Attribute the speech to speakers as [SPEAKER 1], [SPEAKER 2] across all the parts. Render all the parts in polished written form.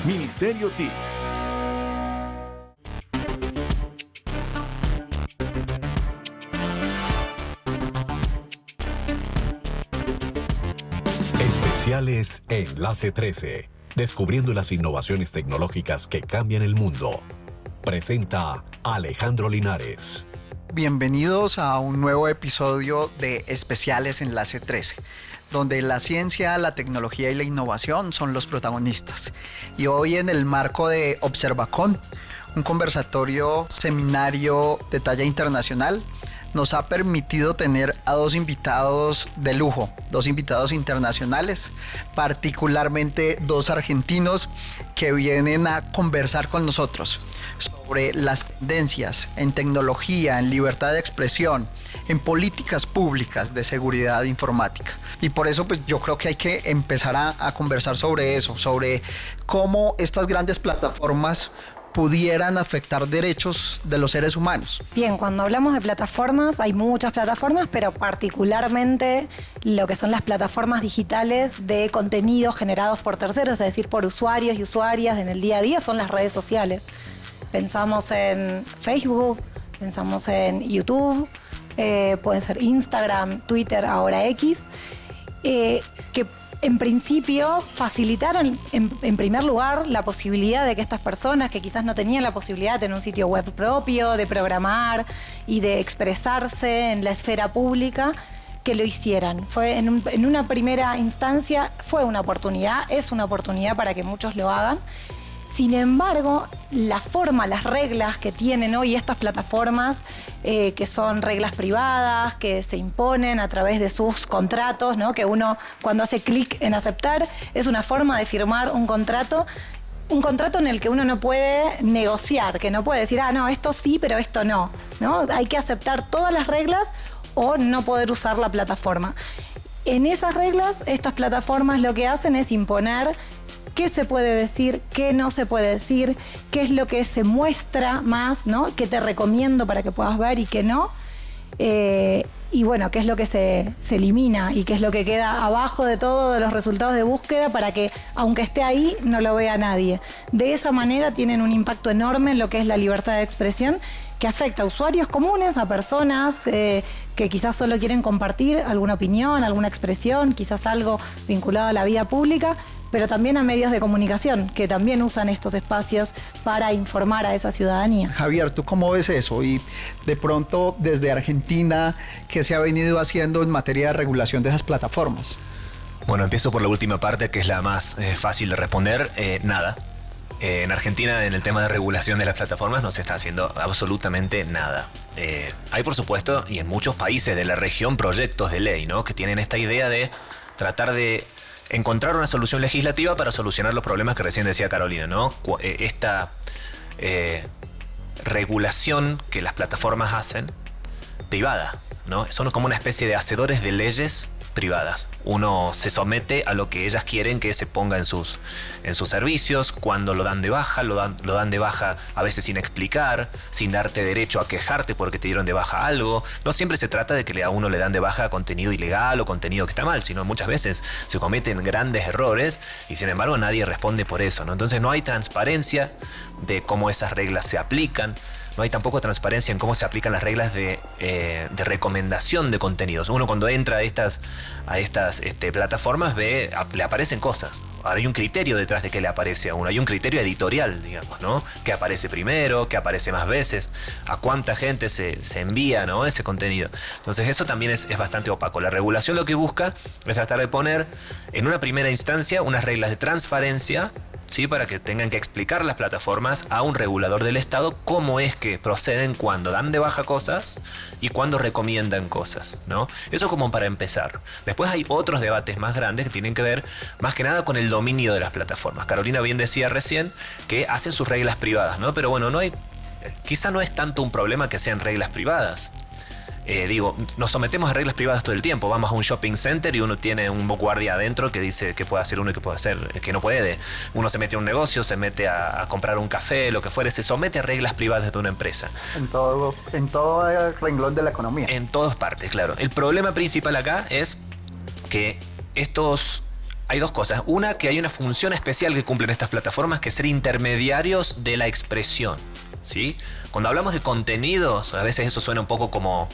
[SPEAKER 1] Ministerio TIC. Especiales Enlace 13. Descubriendo las innovaciones tecnológicas que cambian el mundo. Presenta Alejandro Linares.
[SPEAKER 2] Bienvenidos a un nuevo episodio de Especiales Enlace 13, donde la ciencia, la tecnología y la innovación son los protagonistas. Y hoy, en el marco de Observacon, un conversatorio seminario de talla internacional, nos ha permitido tener a dos invitados de lujo, dos invitados internacionales, particularmente dos argentinos que vienen a conversar con nosotros sobre las tendencias en tecnología, en libertad de expresión, en políticas públicas de seguridad informática. Y por eso pues yo creo que hay que empezar a conversar sobre eso, sobre cómo estas grandes plataformas pudieran afectar derechos de los seres humanos.
[SPEAKER 3] Bien, cuando hablamos de plataformas, hay muchas plataformas, pero particularmente lo que son las plataformas digitales de contenidos generados por terceros, es decir, por usuarios y usuarias en el día a día, son las redes sociales. Pensamos en Facebook, pensamos en YouTube, pueden ser Instagram, Twitter, ahora X, que en principio facilitaron en primer lugar la posibilidad de que estas personas que quizás no tenían la posibilidad de tener un sitio web propio, de programar y de expresarse en la esfera pública, que lo hicieran. Fue en una primera instancia fue una oportunidad, es una oportunidad para que muchos lo hagan. Sin embargo, la forma, las reglas que tienen hoy estas plataformas, que son reglas privadas, que se imponen a través de sus contratos, ¿no? Que uno cuando hace clic en aceptar es una forma de firmar un contrato en el que uno no puede negociar, que no puede decir, no, esto sí, pero esto no, ¿no? Hay que aceptar todas las reglas o no poder usar la plataforma. En esas reglas, estas plataformas lo que hacen es imponer qué se puede decir, qué no se puede decir, qué es lo que se muestra más, ¿no? Qué te recomiendo para que puedas ver y qué no. Y bueno, qué es lo que se elimina y qué es lo que queda abajo de todos los resultados de búsqueda para que, aunque esté ahí, no lo vea nadie. De esa manera tienen un impacto enorme en lo que es la libertad de expresión, que afecta a usuarios comunes, a personas que quizás solo quieren compartir alguna opinión, alguna expresión, quizás algo vinculado a la vida pública, pero también a medios de comunicación que también usan estos espacios para informar a esa ciudadanía.
[SPEAKER 2] Javier, ¿tú cómo ves eso? Y de pronto, desde Argentina, ¿qué se ha venido haciendo en materia de regulación de esas plataformas?
[SPEAKER 4] Bueno, empiezo por la última parte, que es la más fácil de responder. Nada. En Argentina, en el tema de regulación de las plataformas, no se está haciendo absolutamente nada. Hay, por supuesto, y en muchos países de la región, proyectos de ley, ¿no? Que tienen esta idea de tratar de encontrar una solución legislativa para solucionar los problemas que recién decía Carolina, ¿no? Esta regulación que las plataformas hacen, privada, ¿no? Son como una especie de hacedores de leyes privadas. Uno se somete a lo que ellas quieren que se ponga en sus servicios. Cuando lo dan de baja, lo dan de baja a veces sin explicar, sin darte derecho a quejarte porque te dieron de baja algo. No siempre se trata de que a uno le dan de baja contenido ilegal o contenido que está mal, sino muchas veces se cometen grandes errores y sin embargo nadie responde por eso, ¿no? Entonces no hay transparencia de cómo esas reglas se aplican. No hay tampoco transparencia en cómo se aplican las reglas de recomendación de contenidos. Uno cuando entra a estas plataformas le aparecen cosas. Ahora hay un criterio detrás de que le aparece a uno. Hay un criterio editorial, digamos, ¿no? ¿Qué aparece primero? ¿Qué aparece más veces? ¿A cuánta gente se envía, ¿no? Ese contenido? Entonces eso también es bastante opaco. La regulación lo que busca es tratar de poner en una primera instancia unas reglas de transparencia, ¿sí? Para que tengan que explicar las plataformas a un regulador del Estado cómo es que proceden cuando dan de baja cosas y cuando recomiendan cosas, ¿no? Eso como para empezar. Después hay otros debates más grandes que tienen que ver más que nada con el dominio de las plataformas. Carolina bien decía recién que hacen sus reglas privadas, ¿no? Pero bueno, quizá no es tanto un problema que sean reglas privadas. Nos sometemos a reglas privadas todo el tiempo. Vamos a un shopping center y uno tiene un guardia adentro que dice qué puede hacer uno y qué puede hacer, que no puede. Uno se mete a un negocio, se mete a comprar un café, lo que fuere, se somete a reglas privadas de una empresa.
[SPEAKER 2] En todo el renglón de la economía.
[SPEAKER 4] En todas partes, claro. El problema principal acá es que estos Hay dos cosas. Una, que hay una función especial que cumplen estas plataformas, que es ser intermediarios de la expresión, ¿sí? Cuando hablamos de contenidos, a veces eso suena un poco como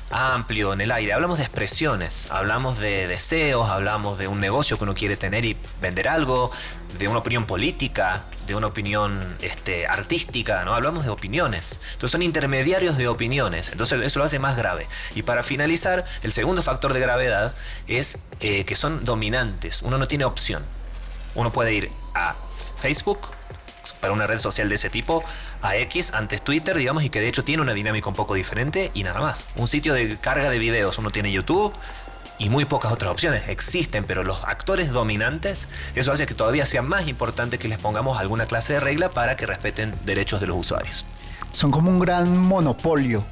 [SPEAKER 4] amplio en el aire. Hablamos de expresiones, hablamos de deseos, hablamos de un negocio que uno quiere tener y vender algo, de una opinión política, de una opinión artística, ¿no? Hablamos de opiniones. Entonces son intermediarios de opiniones. Entonces eso lo hace más grave. Y para finalizar, el segundo factor de gravedad es que son dominantes. Uno no tiene opción. Uno puede ir a Facebook, para una red social de ese tipo, a X, antes Twitter, digamos, y que de hecho tiene una dinámica un poco diferente, y nada más. Un sitio de carga de videos, uno tiene YouTube y muy pocas otras opciones. Existen, pero los actores dominantes, eso hace que todavía sea más importante que les pongamos alguna clase de regla para que respeten derechos de los usuarios.
[SPEAKER 2] Son como un gran monopolio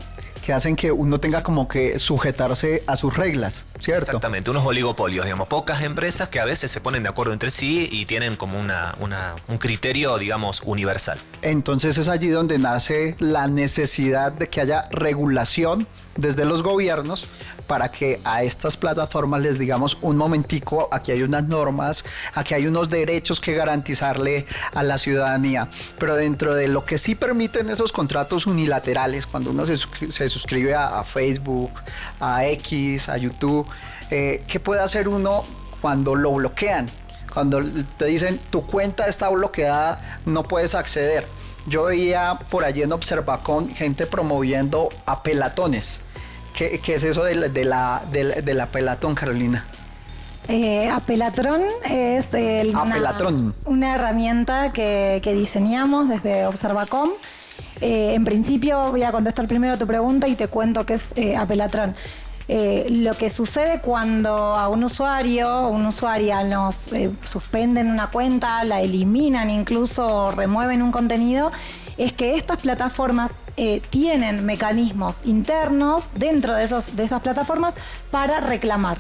[SPEAKER 2] que hacen que uno tenga como que sujetarse a sus reglas, ¿cierto?
[SPEAKER 4] Exactamente, unos oligopolios, digamos, pocas empresas que a veces se ponen de acuerdo entre sí y tienen como un criterio, digamos, universal.
[SPEAKER 2] Entonces es allí donde nace la necesidad de que haya regulación desde los gobiernos para que a estas plataformas les digamos un momentico, aquí hay unas normas, aquí hay unos derechos que garantizarle a la ciudadanía, pero dentro de lo que sí permiten esos contratos unilaterales, cuando uno se suscribe a Facebook, a X, a YouTube, ¿qué puede hacer uno cuando lo bloquean? Cuando te dicen tu cuenta está bloqueada, no puedes acceder. Yo veía por allí en Observacom gente promoviendo apelatones. ¿Qué es eso de la apelatón, Carolina?
[SPEAKER 3] Apelatrón es una herramienta que diseñamos desde Observacom. En principio voy a contestar primero tu pregunta y te cuento qué es Apelatrón. Lo que sucede cuando a un usuario o una usuaria nos suspenden una cuenta, la eliminan incluso, remueven un contenido, es que estas plataformas tienen mecanismos internos dentro de esas plataformas para reclamar,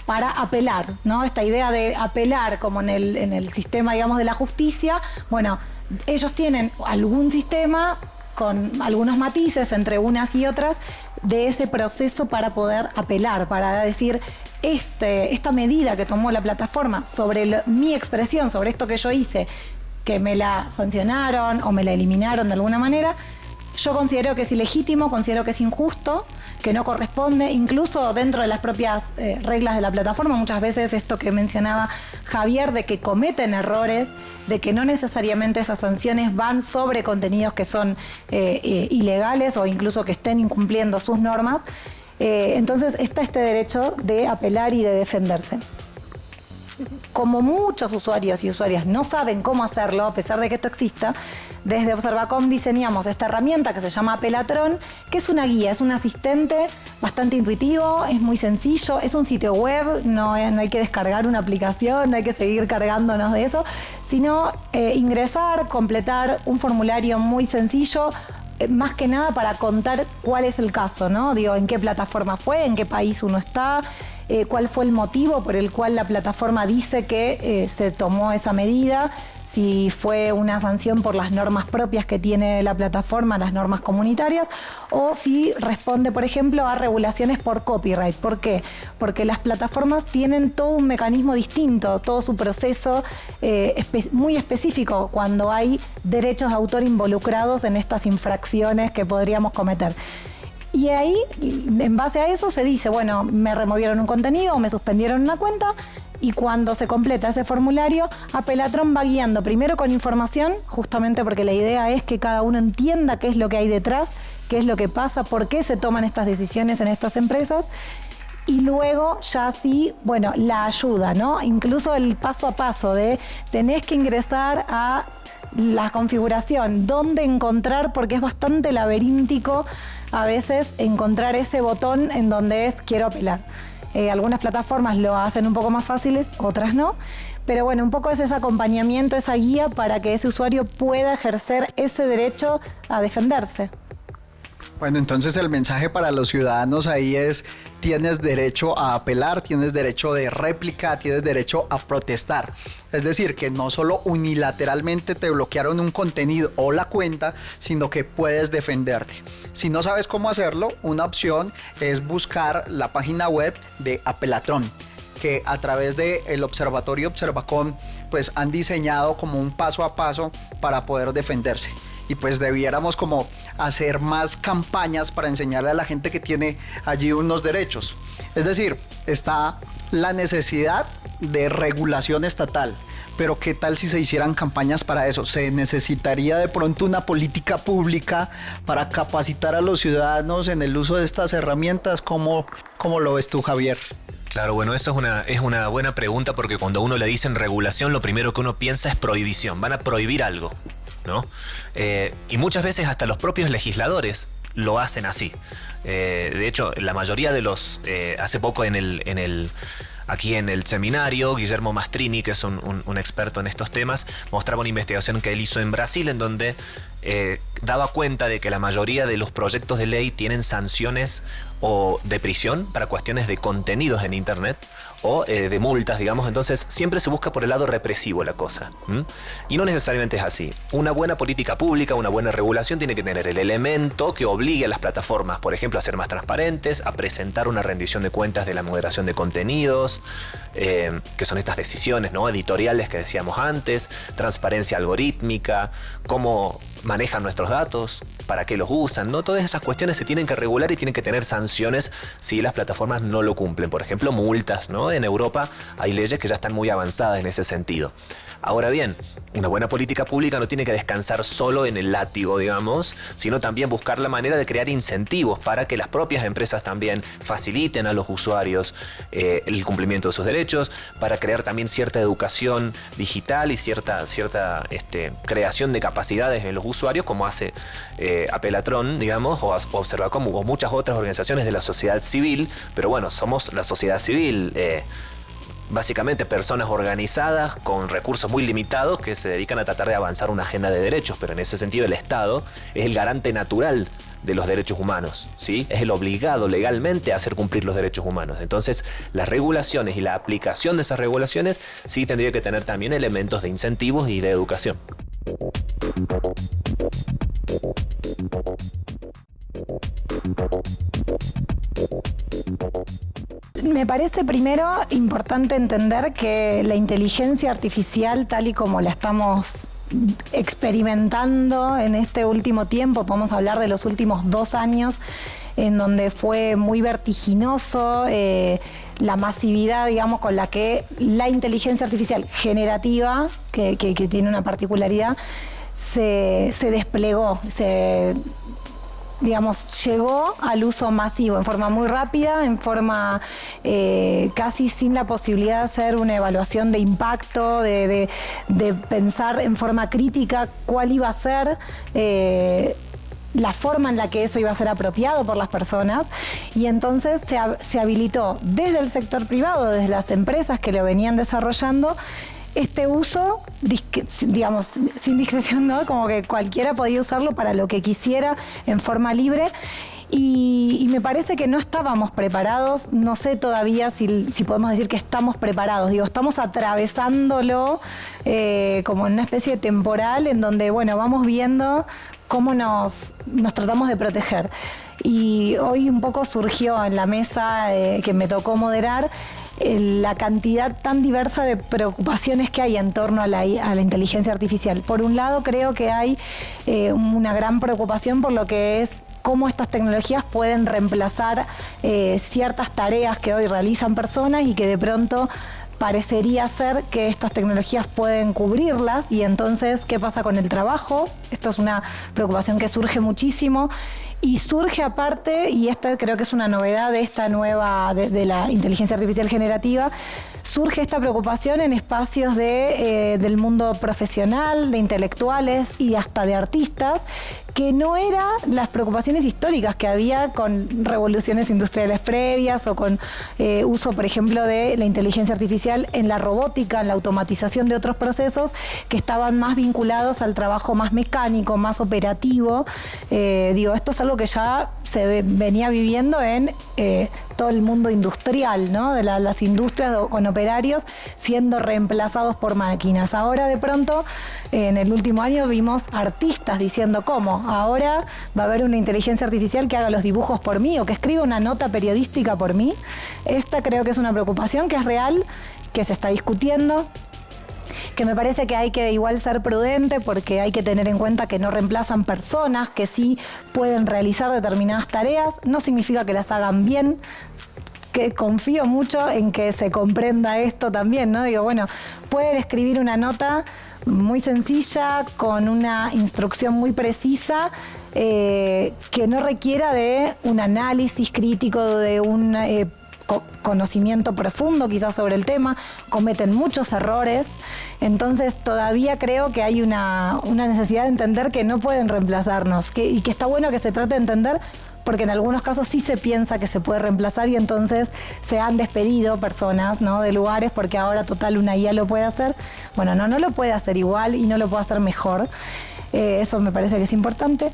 [SPEAKER 3] para apelar, ¿no? Esta idea de apelar como en el sistema, digamos, de la justicia. Bueno, ellos tienen algún sistema con algunos matices entre unas y otras de ese proceso para poder apelar, para decir esta medida que tomó la plataforma sobre mi expresión, sobre esto que yo hice, que me la sancionaron o me la eliminaron de alguna manera, yo considero que es ilegítimo, considero que es injusto, que no corresponde, incluso dentro de las propias reglas de la plataforma. Muchas veces esto que mencionaba Javier, de que cometen errores, de que no necesariamente esas sanciones van sobre contenidos que son ilegales o incluso que estén incumpliendo sus normas. Entonces está este derecho de apelar y de defenderse. Como muchos usuarios y usuarias no saben cómo hacerlo, a pesar de que esto exista, desde Observacom diseñamos esta herramienta que se llama Apelatrón, que es una guía, es un asistente bastante intuitivo, es muy sencillo, es un sitio web, no hay que descargar una aplicación, no hay que seguir cargándonos de eso, sino ingresar, completar un formulario muy sencillo, más que nada para contar cuál es el caso, ¿no? Digo, en qué plataforma fue, en qué país uno está, cuál fue el motivo por el cual la plataforma dice que se tomó esa medida, si fue una sanción por las normas propias que tiene la plataforma, las normas comunitarias, o si responde, por ejemplo, a regulaciones por copyright. ¿Por qué? Porque las plataformas tienen todo un mecanismo distinto, todo su proceso muy específico cuando hay derechos de autor involucrados en estas infracciones que podríamos cometer. Y ahí, en base a eso, se dice, bueno, me removieron un contenido o me suspendieron una cuenta, y cuando se completa ese formulario, Apelatrón va guiando primero con información, justamente porque la idea es que cada uno entienda qué es lo que hay detrás, qué es lo que pasa, por qué se toman estas decisiones en estas empresas, y luego ya sí, bueno, la ayuda, ¿no? Incluso el paso a paso de tenés que ingresar a la configuración, dónde encontrar, porque es bastante laberíntico a veces encontrar ese botón en donde es quiero apelar. Algunas plataformas lo hacen un poco más fáciles, otras no, pero bueno, un poco es ese acompañamiento, esa guía para que ese usuario pueda ejercer ese derecho a defenderse.
[SPEAKER 2] Bueno, entonces el mensaje para los ciudadanos ahí es: tienes derecho a apelar, tienes derecho de réplica, tienes derecho a protestar. Es decir, que no solo unilateralmente te bloquearon un contenido o la cuenta, sino que puedes defenderte. Si no sabes cómo hacerlo, una opción es buscar la página web de Apelatrón. que a través del Observatorio Observacom pues han diseñado como un paso a paso para poder defenderse. Y pues debiéramos como hacer más campañas para enseñarle a la gente que tiene allí unos derechos. Es decir, está la necesidad de regulación estatal, pero ¿qué tal si se hicieran campañas para eso? ¿Se necesitaría de pronto una política pública para capacitar a los ciudadanos en el uso de estas herramientas? ¿Cómo lo ves tú, Javier?
[SPEAKER 4] Claro, bueno, eso es una buena pregunta, porque cuando a uno le dicen regulación, lo primero que uno piensa es prohibición. Van a prohibir algo, ¿no? Y muchas veces hasta los propios legisladores lo hacen así. De hecho, la mayoría de los... hace poco aquí en el seminario, Guillermo Mastrini, que es un experto en estos temas, mostraba una investigación que él hizo en Brasil, en donde daba cuenta de que la mayoría de los proyectos de ley tienen sanciones o de prisión para cuestiones de contenidos en Internet, o de multas, digamos. Entonces siempre se busca por el lado represivo la cosa. Y no necesariamente es así. Una buena política pública, una buena regulación tiene que tener el elemento que obligue a las plataformas, por ejemplo, a ser más transparentes, a presentar una rendición de cuentas de la moderación de contenidos, que son estas decisiones, ¿no?, editoriales que decíamos antes, transparencia algorítmica, cómo manejan nuestros datos, para qué los usan, ¿no? Todas esas cuestiones se tienen que regular y tienen que tener sanciones si las plataformas no lo cumplen. Por ejemplo, multas, ¿no? En Europa hay leyes que ya están muy avanzadas en ese sentido. Ahora bien, una buena política pública no tiene que descansar solo en el látigo, digamos, sino también buscar la manera de crear incentivos para que las propias empresas también faciliten a los usuarios el cumplimiento de sus derechos, para crear también cierta educación digital y cierta creación de capacidades en los usuarios, como hace Apelatrón, digamos, o Observacom, o muchas otras organizaciones de la sociedad civil. Pero bueno, somos la sociedad civil, básicamente personas organizadas con recursos muy limitados que se dedican a tratar de avanzar una agenda de derechos, pero en ese sentido el Estado es el garante natural de los derechos humanos, ¿sí? Es el obligado legalmente a hacer cumplir los derechos humanos. Entonces, las regulaciones y la aplicación de esas regulaciones sí tendría que tener también elementos de incentivos y de educación.
[SPEAKER 3] Me parece primero importante entender que la inteligencia artificial, tal y como la estamos experimentando en este último tiempo, podemos hablar de los últimos 2 años, en donde fue muy vertiginoso la masividad, digamos, con la que la inteligencia artificial generativa, que tiene una particularidad, se desplegó, llegó al uso masivo en forma muy rápida, en forma casi sin la posibilidad de hacer una evaluación de impacto, de pensar en forma crítica cuál iba a ser la forma en la que eso iba a ser apropiado por las personas. Y entonces se habilitó desde el sector privado, desde las empresas que lo venían desarrollando, este uso, digamos, sin discreción, ¿no? Como que cualquiera podía usarlo para lo que quisiera en forma libre. Y me parece que no estábamos preparados. No sé todavía si podemos decir que estamos preparados. Digo, estamos atravesándolo como en una especie de temporal en donde, bueno, vamos viendo cómo nos tratamos de proteger. Y hoy un poco surgió en la mesa que me tocó moderar la cantidad tan diversa de preocupaciones que hay en torno a la inteligencia artificial. Por un lado, creo que hay una gran preocupación por lo que es cómo estas tecnologías pueden reemplazar ciertas tareas que hoy realizan personas y que de pronto parecería ser que estas tecnologías pueden cubrirlas. Y entonces, ¿qué pasa con el trabajo? Esto es una preocupación que surge muchísimo. Y surge aparte, y esta creo que es una novedad de esta nueva, de la inteligencia artificial generativa, surge esta preocupación en espacios del mundo profesional, de intelectuales y hasta de artistas, que no eran las preocupaciones históricas que había con revoluciones industriales previas o con uso, por ejemplo, de la inteligencia artificial en la robótica, en la automatización de otros procesos que estaban más vinculados al trabajo más mecánico, más operativo. Esto es algo que ya venía viviendo en todo el mundo industrial, ¿no? De las industrias con operaciones operarios siendo reemplazados por máquinas. Ahora de pronto, en el último año vimos artistas diciendo cómo, ahora va a haber una inteligencia artificial que haga los dibujos por mí o que escriba una nota periodística por mí. Esta creo que es una preocupación que es real, que se está discutiendo, que me parece que hay que igual ser prudente porque hay que tener en cuenta que no reemplazan personas, que sí pueden realizar determinadas tareas, no significa que las hagan bien, que confío mucho en que se comprenda esto también, ¿no? Digo, bueno, pueden escribir una nota muy sencilla, con una instrucción muy precisa, que no requiera de un análisis crítico, de un conocimiento profundo quizás sobre el tema, cometen muchos errores, entonces todavía creo que hay una necesidad de entender que no pueden reemplazarnos, y que está bueno que se trate de entender, porque en algunos casos sí se piensa que se puede reemplazar y entonces se han despedido personas, ¿no?, de lugares porque ahora total una IA lo puede hacer. Bueno, no lo puede hacer igual y no lo puede hacer mejor. Eso me parece que es importante.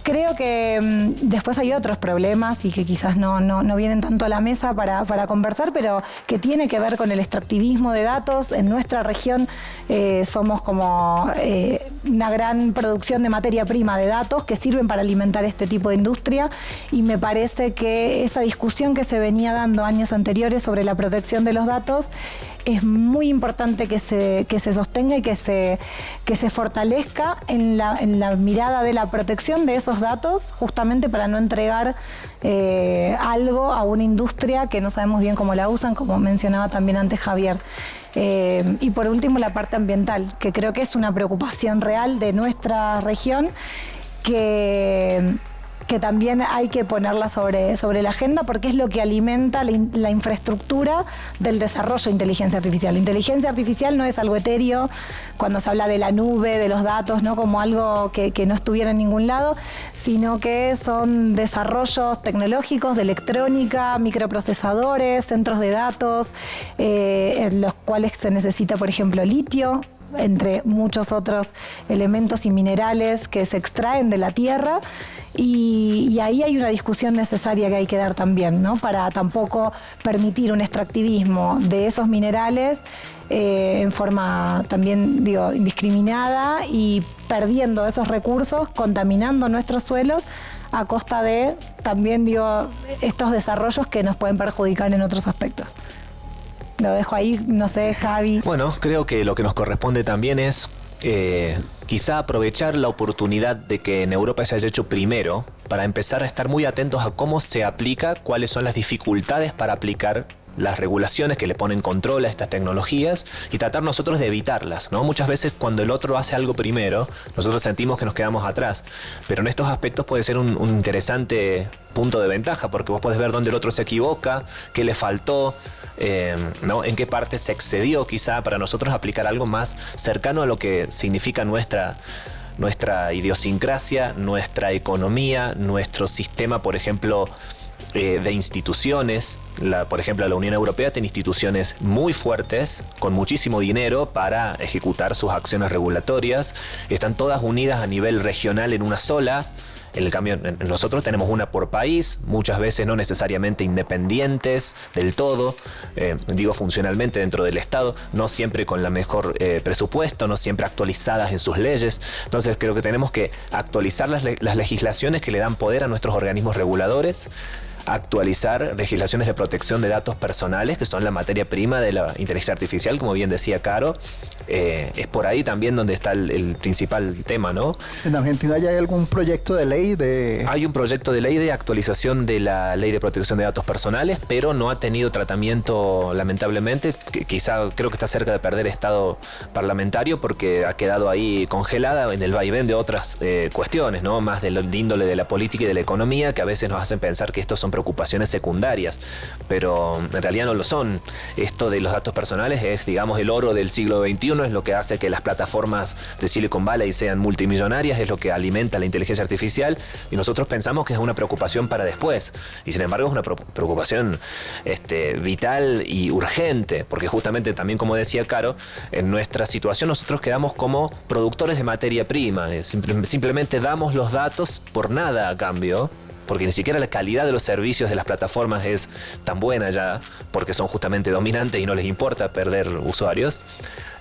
[SPEAKER 3] Creo que después hay otros problemas y que quizás no vienen tanto a la mesa para conversar, pero que tiene que ver con el extractivismo de datos. En nuestra región somos como una gran producción de materia prima de datos que sirven para alimentar este tipo de industria, y me parece que esa discusión que se venía dando años anteriores sobre la protección de los datos es muy importante que se sostenga y que se fortalezca en la mirada de la protección de esos datos, justamente para no entregar algo a una industria que no sabemos bien cómo la usan, como mencionaba también antes Javier. Y por último, la parte ambiental, que creo que es una preocupación real de nuestra región, que también hay que ponerla sobre la agenda, porque es lo que alimenta la infraestructura del desarrollo de inteligencia artificial. La inteligencia artificial no es algo etéreo, cuando se habla de la nube, de los datos, ¿no?, como algo que no estuviera en ningún lado, sino que son desarrollos tecnológicos de electrónica, microprocesadores, centros de datos, en los cuales se necesita, por ejemplo, litio, entre muchos otros elementos y minerales que se extraen de la tierra, y ahí hay una discusión necesaria que hay que dar también, ¿no?, para tampoco permitir un extractivismo de esos minerales en forma también, digo, indiscriminada, y perdiendo esos recursos, contaminando nuestros suelos a costa de también, digo, estos desarrollos que nos pueden perjudicar en otros aspectos. Lo dejo ahí, no sé, Javi.
[SPEAKER 4] Bueno, creo que lo que nos corresponde también es quizá aprovechar la oportunidad de que en Europa se haya hecho primero, para empezar a estar muy atentos a cómo se aplica, cuáles son las dificultades para aplicar las regulaciones que le ponen control a estas tecnologías, y tratar nosotros de evitarlas, ¿no? Muchas veces cuando el otro hace algo primero, nosotros sentimos que nos quedamos atrás, pero en estos aspectos puede ser un interesante punto de ventaja, porque vos podés ver dónde el otro se equivoca, qué le faltó, ¿no?, en qué parte se excedió, quizá para nosotros aplicar algo más cercano a lo que significa nuestra idiosincrasia, nuestra economía, nuestro sistema, por ejemplo, de instituciones. Por ejemplo, la Unión Europea tiene instituciones muy fuertes, con muchísimo dinero para ejecutar sus acciones regulatorias. Están todas unidas a nivel regional en una sola. En el cambio, nosotros tenemos una por país, muchas veces no necesariamente independientes del todo, digo funcionalmente dentro del Estado, no siempre con la mejor presupuesto, no siempre actualizadas en sus leyes. Entonces creo que tenemos que actualizar las legislaciones que le dan poder a nuestros organismos reguladores, actualizar legislaciones de protección de datos personales, que son la materia prima de la inteligencia artificial, como bien decía Caro. Es por ahí también donde está el principal tema, ¿no?
[SPEAKER 2] ¿En Argentina ya hay algún proyecto de ley de...?
[SPEAKER 4] Hay un proyecto de ley de actualización de la ley de protección de datos personales, pero no ha tenido tratamiento, lamentablemente. Quizá creo que está cerca de perder estado parlamentario, porque ha quedado ahí congelada en el vaivén de otras cuestiones, ¿no?, más del índole de la política y de la economía, que a veces nos hacen pensar que estos son preocupaciones secundarias, pero en realidad no lo son. Esto de los datos personales es, digamos, el oro del siglo XXI, es lo que hace que las plataformas de Silicon Valley sean multimillonarias, es lo que alimenta la inteligencia artificial, y nosotros pensamos que es una preocupación para después, y sin embargo es una preocupación vital y urgente, porque justamente también, como decía Caro, en nuestra situación nosotros quedamos como productores de materia prima, simplemente damos los datos por nada a cambio, porque ni siquiera la calidad de los servicios de las plataformas es tan buena ya, porque son justamente dominantes y no les importa perder usuarios.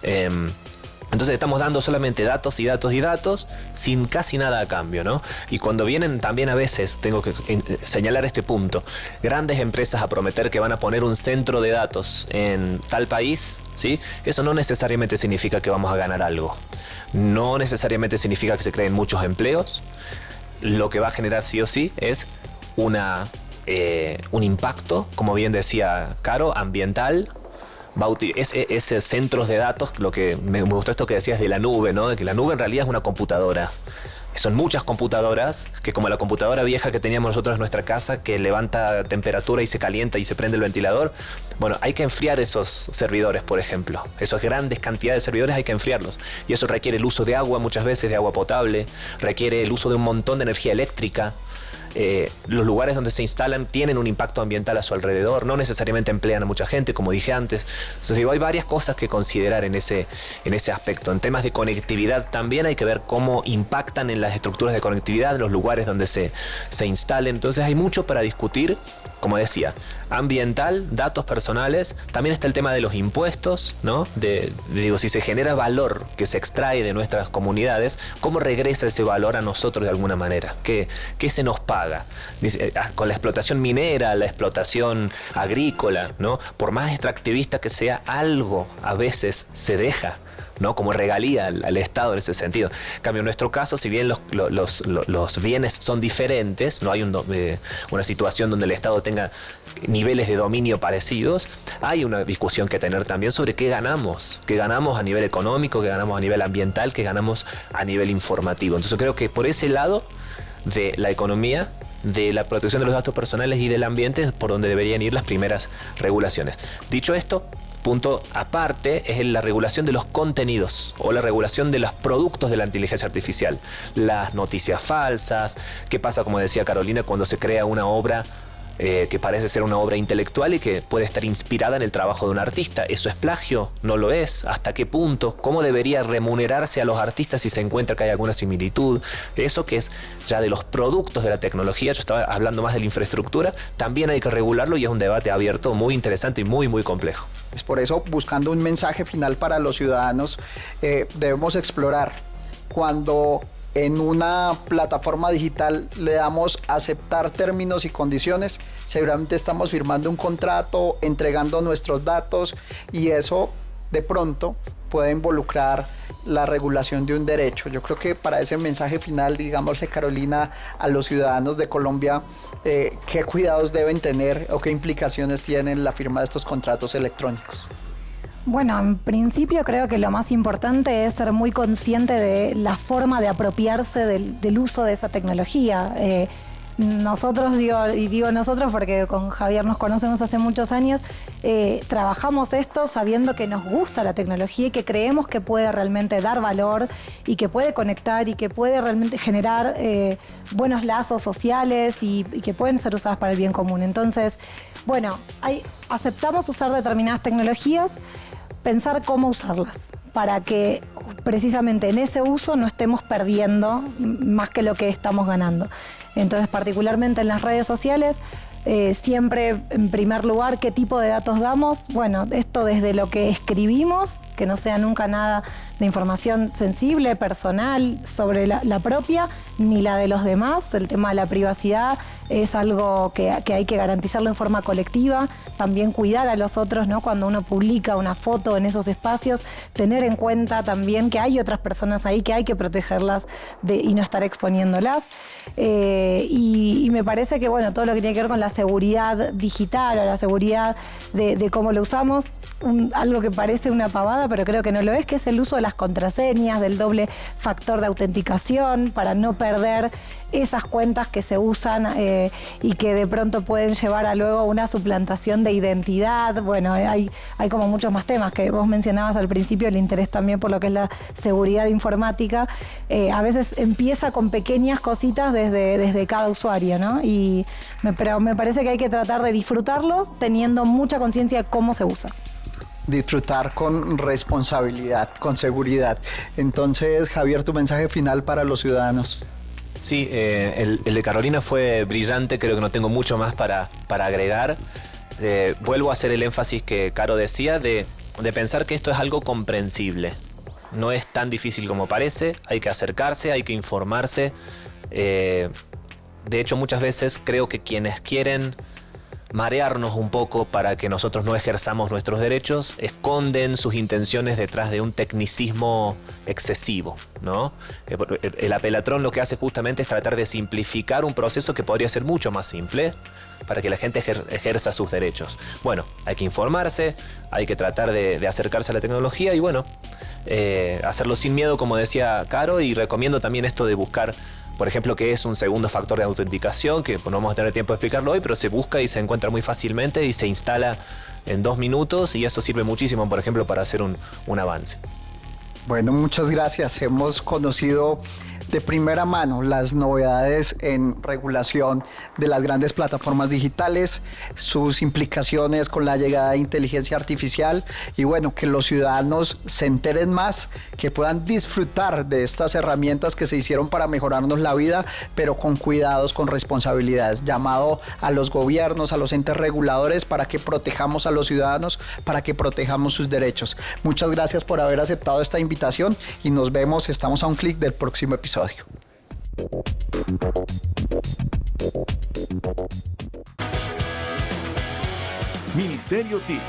[SPEAKER 4] Entonces estamos dando solamente datos y datos y datos sin casi nada a cambio, ¿no? Y cuando vienen también a veces, tengo que señalar este punto, grandes empresas a prometer que van a poner un centro de datos en tal país, ¿sí? Eso no necesariamente significa que vamos a ganar algo. No necesariamente significa que se creen muchos empleos. Lo que va a generar sí o sí es un impacto, como bien decía Caro, ambiental. Ese centros de datos, lo que me gustó esto que decías de la nube, ¿no? De que la nube en realidad es una computadora. Son muchas computadoras, que como la computadora vieja que teníamos nosotros en nuestra casa, que levanta temperatura y se calienta y se prende el ventilador. Bueno, hay que enfriar esos servidores, por ejemplo. Esas grandes cantidades de servidores hay que enfriarlos. Y eso requiere el uso de agua, muchas veces de agua potable, requiere el uso de un montón de energía eléctrica. Los lugares donde se instalan tienen un impacto ambiental a su alrededor, no necesariamente emplean a mucha gente, como dije antes. Entonces digo, hay varias cosas que considerar en ese aspecto. En temas de conectividad también hay que ver cómo impactan en las estructuras de conectividad, en los lugares donde se instalen. Entonces hay mucho para discutir, como decía, ambiental, datos personales. También está el tema de los impuestos, ¿no? Digo, si se genera valor que se extrae de nuestras comunidades, ¿cómo regresa ese valor a nosotros de alguna manera? ¿Qué se nos paga? Con la explotación minera, la explotación agrícola, ¿no? Por más extractivista que sea, algo a veces se deja, ¿no? Como regalía al Estado en ese sentido. En cambio, en nuestro caso, si bien los bienes son diferentes, no hay una situación donde el Estado tenga niveles de dominio parecidos, hay una discusión que tener también sobre qué ganamos a nivel económico, qué ganamos a nivel ambiental, qué ganamos a nivel informativo. Entonces creo que por ese lado de la economía, de la protección de los datos personales y del ambiente es por donde deberían ir las primeras regulaciones. Dicho esto, punto aparte es la regulación de los contenidos o la regulación de los productos de la inteligencia artificial. Las noticias falsas, qué pasa, como decía Carolina, cuando se crea una obra que parece ser una obra intelectual y que puede estar inspirada en el trabajo de un artista. ¿Eso es plagio? ¿No lo es? ¿Hasta qué punto? ¿Cómo debería remunerarse a los artistas si se encuentra que hay alguna similitud? Eso que es ya de los productos de la tecnología, yo estaba hablando más de la infraestructura, también hay que regularlo y es un debate abierto muy interesante y muy, muy complejo.
[SPEAKER 2] Es por eso, buscando un mensaje final para los ciudadanos, debemos explorar cuando en una plataforma digital le damos aceptar términos y condiciones, seguramente estamos firmando un contrato, entregando nuestros datos y eso de pronto puede involucrar la regulación de un derecho. Yo creo que para ese mensaje final, digámosle, Carolina, a los ciudadanos de Colombia, ¿qué cuidados deben tener o qué implicaciones tienen la firma de estos contratos electrónicos?
[SPEAKER 3] Bueno, en principio creo que lo más importante es ser muy consciente de la forma de apropiarse del uso de esa tecnología. Nosotros, digo nosotros porque con Javier nos conocemos hace muchos años, trabajamos esto sabiendo que nos gusta la tecnología y que creemos que puede realmente dar valor y que puede conectar y que puede realmente generar buenos lazos sociales y que pueden ser usadas para el bien común. Entonces, bueno, aceptamos usar determinadas tecnologías, pensar cómo usarlas para que precisamente en ese uso no estemos perdiendo más que lo que estamos ganando. Entonces, particularmente en las redes sociales, siempre en primer lugar, ¿qué tipo de datos damos? Bueno, esto desde lo que escribimos, que no sea nunca nada de información sensible, personal, sobre la propia, ni la de los demás. El tema de la privacidad es algo que hay que garantizarlo en forma colectiva. También cuidar a los otros, ¿no? Cuando uno publica una foto en esos espacios, tener en cuenta también que hay otras personas ahí que hay que protegerlas y no estar exponiéndolas. Y me parece que, bueno, todo lo que tiene que ver con la seguridad digital o la seguridad de cómo lo usamos, algo que parece una pavada, pero creo que no lo es, que es el uso de las contraseñas, del doble factor de autenticación, para no perder esas cuentas que se usan y que de pronto pueden llevar a luego una suplantación de identidad. Bueno, hay como muchos más temas que vos mencionabas al principio, el interés también por lo que es la seguridad informática. A veces empieza con pequeñas cositas desde cada usuario, ¿no? Pero me parece que hay que tratar de disfrutarlos teniendo mucha conciencia de cómo se usa.
[SPEAKER 2] Disfrutar con responsabilidad, con seguridad. Entonces, Javier, tu mensaje final para los ciudadanos.
[SPEAKER 4] Sí, el de Carolina fue brillante, creo que no tengo mucho más para agregar. Vuelvo a hacer el énfasis que Caro decía de pensar que esto es algo comprensible. No es tan difícil como parece, hay que acercarse, hay que informarse. De hecho, muchas veces creo que quienes quieren marearnos un poco para que nosotros no ejerzamos nuestros derechos, esconden sus intenciones detrás de un tecnicismo excesivo, ¿no? El apelatrón lo que hace justamente es tratar de simplificar un proceso que podría ser mucho más simple para que la gente ejerza sus derechos. Bueno, hay que informarse, hay que tratar de acercarse a la tecnología y bueno, hacerlo sin miedo, como decía Caro, y recomiendo también esto de buscar, por ejemplo, que es un segundo factor de autenticación, que no vamos a tener tiempo de explicarlo hoy, pero se busca y se encuentra muy fácilmente y se instala en 2 minutos y eso sirve muchísimo, por ejemplo, para hacer un avance.
[SPEAKER 2] Bueno, muchas gracias. Hemos conocido de primera mano las novedades en regulación de las grandes plataformas digitales, sus implicaciones con la llegada de inteligencia artificial y bueno, que los ciudadanos se enteren más, que puedan disfrutar de estas herramientas que se hicieron para mejorarnos la vida, pero con cuidados, con responsabilidades. Llamado a los gobiernos, a los entes reguladores para que protejamos a los ciudadanos, para que protejamos sus derechos. Muchas gracias por haber aceptado esta invitación y nos vemos, estamos a un clic del próximo episodio.
[SPEAKER 5] Ministerio TIC,